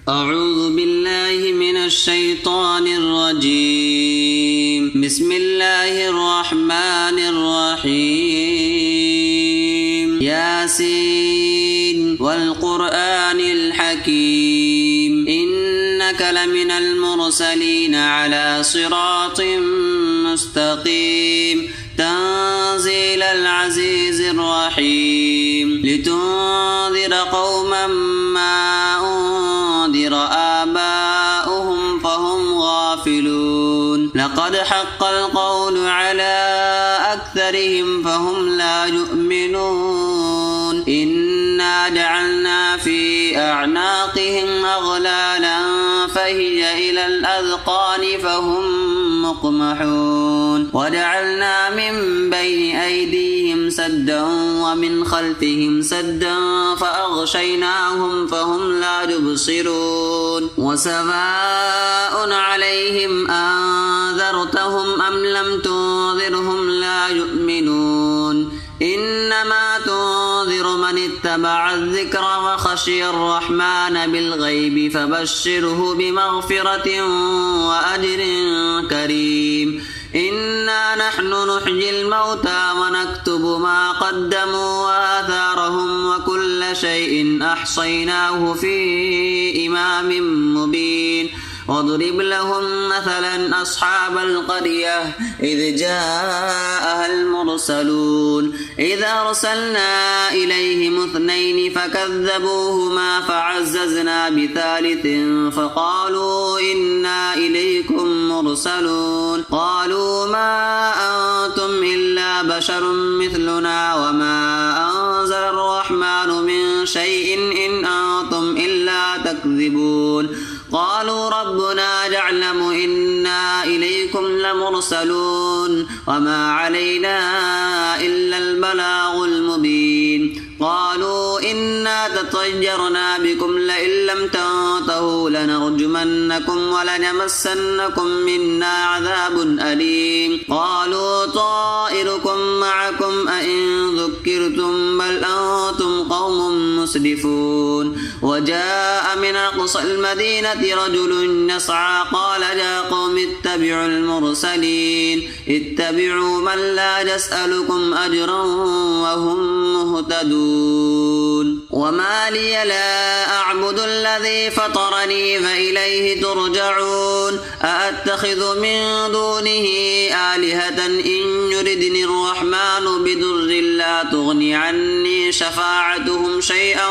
أعوذ بالله من الشيطان الرجيم. بسم الله الرحمن الرحيم. ياسين والقرآن الحكيم إنك لمن المرسلين على صراط مستقيم تنزيل العزيز الرحيم لتنذر قوما ما أنذر آباؤهم فهم غافلون لقد حق القول على أكثرهم فهم لا يؤمنون إنا جعلنا في أعناقهم أغلالا فهي إلى الأذقان فهم مقمحون وجعلنا من بين أيديهم سدا ومن خلفهم سدا فأغشيناهم فهم لا يبصرون وسواء عليهم أنذرتهم أم لم تنذرهم لا يؤمنون إنما تنذر من اتبع الذكر وخشي الرحمن بالغيب فبشره بمغفرة وأجر كريم إنا نحن نحيي الموتى ونكتب ما قدموا وآثارهم وكل شيء أحصيناه في إمام مبين واضرب لهم مثلا أصحاب القرية إذ جاءها المرسلون إذ أرسلنا إليهم اثنين فكذبوهما فعززنا بثالث فقالوا إنا إليكم مرسلون قالوا ما أنتم إلا بشر مثلنا وما أنزل الرحمن من شيء إن أنتم إلا تكذبون قالوا ربنا يعلم إنا إليكم لمرسلون وما علينا إلا البلاغ المبين قالوا إنا تطيرنا بكم لئن لم تنتهوا لنرجمنكم ولنمسنكم منا عذاب أليم قالوا طائركم معكم أئن ذكرتم بل أنتم قوم مسرفون وجاء من أقصى المدينة رجل يسعى قال يا قوم اتبعوا المرسلين اتبعوا من لا يسألكم أجرا وهم مهتدون وما لي لا أعبد الذي فطرني فإليه ترجعون أأتخذ من دونه آلهة إن يردني الرحمن بضر لا تغني عني شفاعتهم شيئا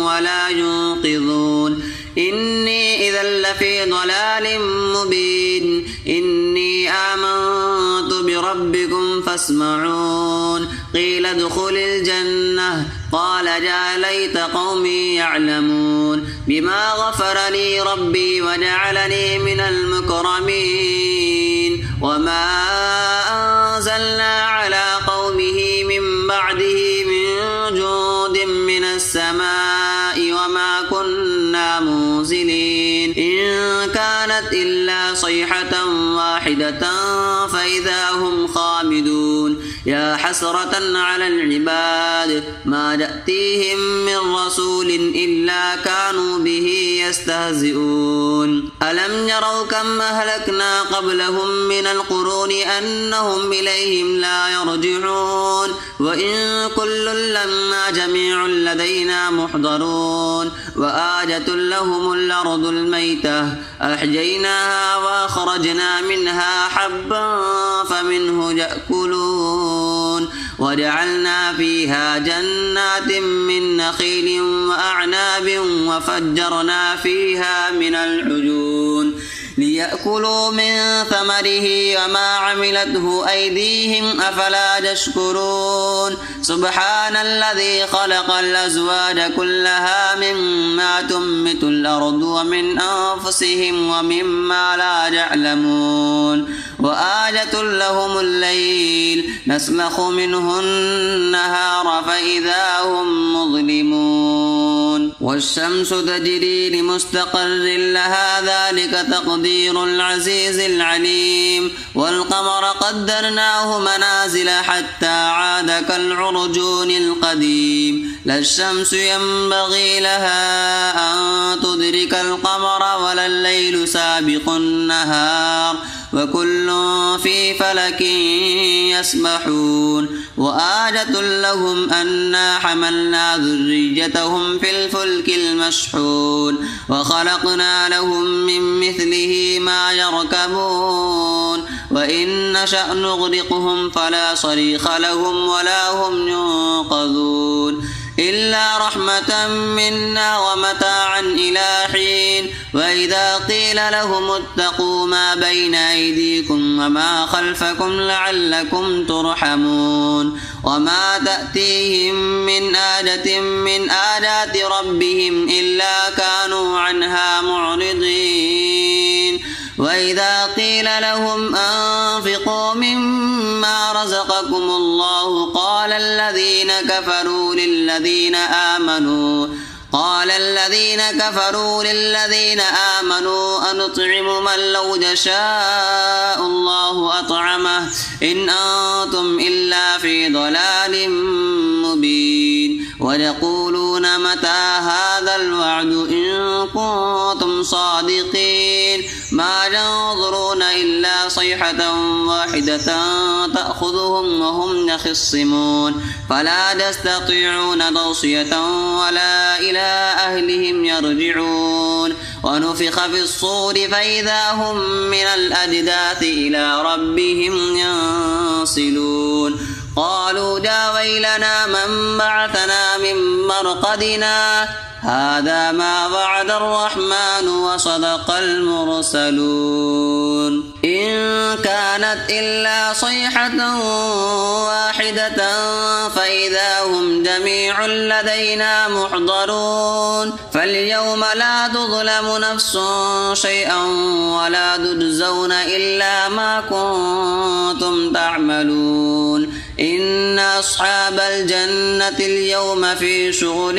ولا ينقذون إني إذا لفي ضلال مبين إني آمنت بربكم فاسمعون قيل ادخل الجنة قال يا ليت قومي يعلمون بما غفر لي ربي وجعلني من المكرمين وما أنزلنا على قومه من بعده من جود من السماء وما كنا منزلين إن كانت إلا صيحة واحدة فإذا هم خامدون يا حسرة على العباد ما يأتيهم من رسول إلا كانوا به يستهزئون ألم يروا كم أهلكنا قبلهم من القرون أنهم إليهم لا يرجعون وإن كل لما جميع لدينا محضرون وآية لهم الأرض الميتة أحييناها وأخرجنا منها حبا فمنه يأكلون وجعلنا فيها جنات من نخيل وأعناب وفجرنا فيها من العيون ليأكلوا من ثمره وما عملته أيديهم أفلا يشكرون سبحان الذي خلق الأزواج كلها مما تنبت الأرض ومن أنفسهم ومما لا يعلمون وآية لهم الليل نسلخ منه النهار فإذا هم مظلمون والشمس تجري لمستقر لها ذلك تقدير العزيز العليم والقمر قدرناه منازل حتى عاد كالعرجون القديم لا الشمس ينبغي لها أن تدرك القمر ولا الليل سابق النهار وكل في فلك يسبحون وآية لهم أنا حملنا ذريتهم في الفلك المشحون وخلقنا لهم من مثله ما يركبون وإن نشأ نغرقهم فلا صريخ لهم ولا هم ينقذون إلا رحمة منا ومتاعا إلى حين وإذا قيل لهم اتقوا ما بين أيديكم وما خلفكم لعلكم ترحمون وما تأتيهم من آية من آيات ربهم إلا كانوا عنها معرضين وإذا قيل لهم أنفقوا مما رزقكم الله قال الذين كفروا للذين آمنوا أنطعم من لو يشاء الله أطعمه إن أنتم إلا في ضلال مبين ويقولون متى هذا الوعد إن كنتم صادقين ما ينظرون إلا صيحة واحدة تأخذهم وهم يخصمون فلا يستطيعون توصية ولا إلى أهلهم يرجعون ونفخ في الصور فإذا هم من الأجداث إلى ربهم ينسلون قالوا يا ويلنا من بعثنا من مرقدنا هذا ما وعد الرحمن وصدق المرسلون إن كانت إلا صيحة واحدة فإذا هم جميع لدينا محضرون فاليوم لا تظلم نفس شيئا ولا تجزون إلا ما كنتم تعملون إن أصحاب الجنة اليوم في شغل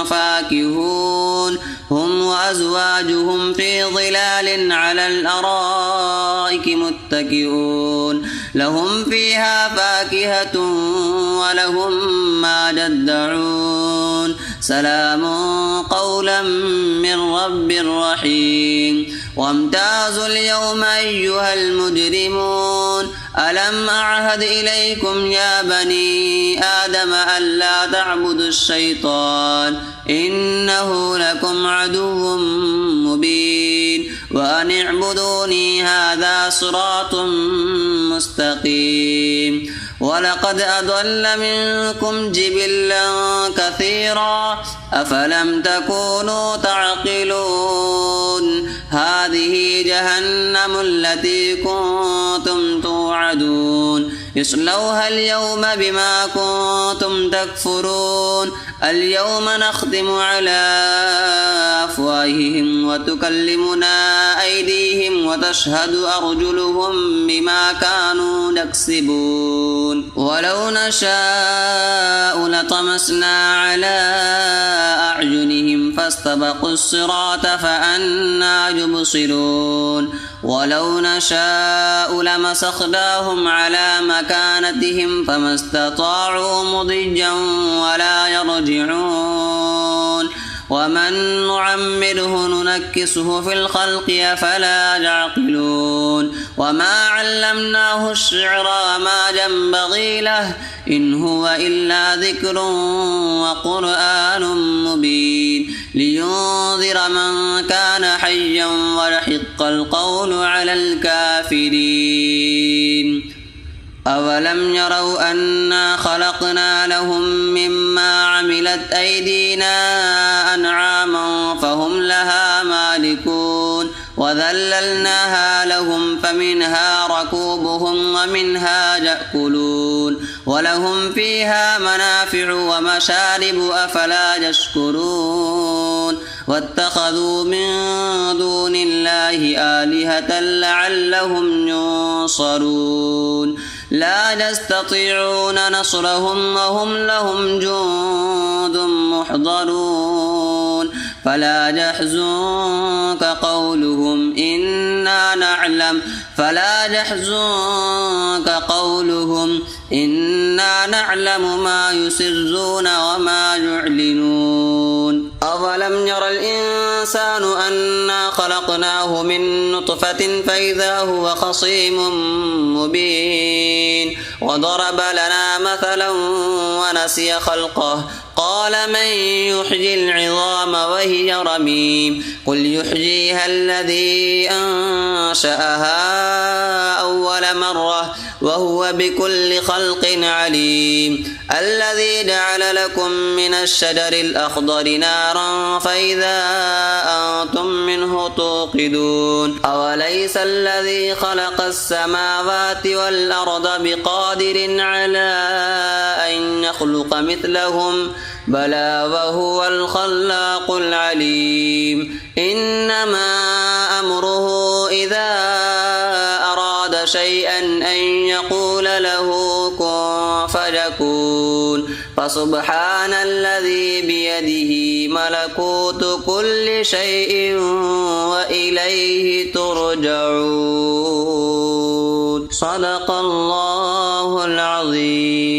فاكهون هم وأزواجهم في ظلال على الأرائك متكئون لهم فيها فاكهة ولهم ما يدعون سلام قولا من رب رحيم وامتازوا اليوم أيها المجرمون ألم أعهد إليكم يا بني آدم ألا تعبدوا الشيطان إنه لكم عدو مبين وأن اعبدوني هذا صراط مستقيم ولقد أضل منكم جبلا كثيرا أفلم تكونوا تعقلون هذه جهنم التي كنتم توعدون اصلوها اليوم بما كنتم تكفرون اليوم نختم على أفواههم وتكلمنا أيديهم وتشهد أرجلهم بما كانوا يكسبون ولو نشاء لطمسنا على أعينهم فاستبقوا الصراط فأنى يبصرون ولو نشاء لمسخناهم على مكانتهم فما استطاعوا مضيا ولا يرجعون ومن نعمره ننكسه في الخلق أفلا يعقلون وما علمناه الشعر وما ينبغي له إن هو إلا ذكر وقرآن مبين لينذر من كان حيا ويحق القول على الكافرين أولم يروا أنا خلقنا لهم مما عملت أيدينا أنعاما فهم لها مالكون وذللناها لهم فمنها ركوبهم ومنها يأكلون ولهم فيها منافع ومشارب أفلا يشكرون واتخذوا من دون الله آلهة لعلهم ينصرون لا يستطيعون نصرهم وهم لهم جند محضرون فلا يحزنك قولهم إنا نعلم تعلم فلا يحزنك قولهم إنا نعلم ما يسرون وما يعلنون أولم ير الإنسان أنا خلقناه من نطفة فإذا هو خصيم مبين وضرب لنا مثلا ونسي خلقه قال من يحيي العظام وهي رميم قل يحييها الذي أنشأها أول مرة وهو بكل خلق عليم الذي جعل لكم من الشجر الأخضر نارا فإذا أنتم منه توقدون أوليس الذي خلق السماوات والأرض بقادر على أن يخلق مثلهم بلى وهو الخلاق العليم إنما أمره إذا أراد شيئا أن يقول له كن فيكون فسبحان الذي بيده ملكوت كل شيء وإليه ترجعون صدق الله العظيم.